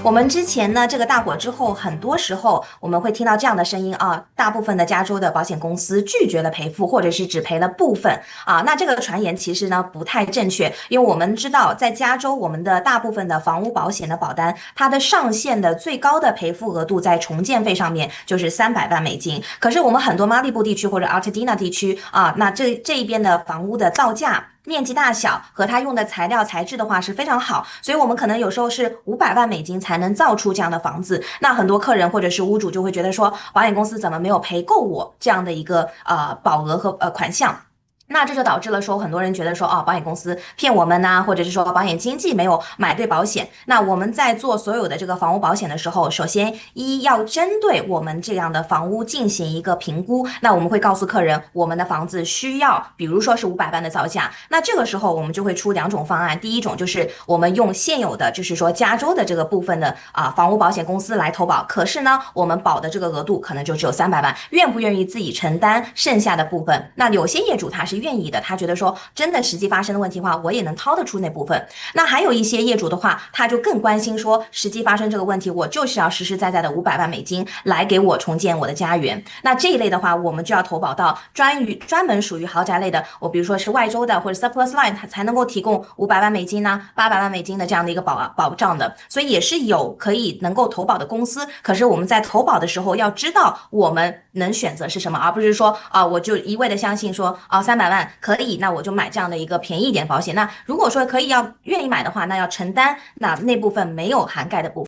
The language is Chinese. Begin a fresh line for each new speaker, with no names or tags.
我们之前呢，这个大火之后，很多时候我们会听到这样的声音啊，大部分的加州的保险公司拒绝了赔付，或者是只赔了部分啊。那这个传言其实呢不太正确，因为我们知道在加州，我们的大部分的房屋保险的保单，它的上限的最高的赔付额度在重建费上面就是300万美金。可是我们很多马里布地区或者 Altadena 地区啊，那这一边的房屋的造价。面积大小和它用的材料材质的话是非常好，所以我们可能有时候是500万美金才能造出这样的房子。那很多客人或者是屋主就会觉得说，保险公司怎么没有赔够我这样的一个保额和款项。那这就导致了说，很多人觉得说，哦，保险公司骗我们呐、或者是说保险经纪没有买对保险。那我们在做所有的这个房屋保险的时候，首先要针对我们这样的房屋进行一个评估。那我们会告诉客人，我们的房子需要，比如说是500万的造价。那这个时候我们就会出两种方案，第一种就是我们用现有的，就是说加州的这个部分的房屋保险公司来投保，可是呢，我们保的这个额度可能就只有300万，愿不愿意自己承担剩下的部分？那有些业主他是愿意的，他觉得说真的实际发生的问题的话，我也能掏得出那部分。那还有一些业主的话，他就更关心说，实际发生这个问题，我就是要实实在在的500万美金来给我重建我的家园。那这一类的话，我们就要投保到专门属于豪宅类的，我比如说是外州的或者 surplus line，它才能够提供500万美金呢、800万美金的这样的一个保障的。所以也是有可以能够投保的公司，可是我们在投保的时候要知道我们能选择是什么，而不是说我就一味的相信说300万可以，那我就买这样的一个便宜一点保险。那如果说可以愿意买的话，那要承担那部分没有涵盖的部分。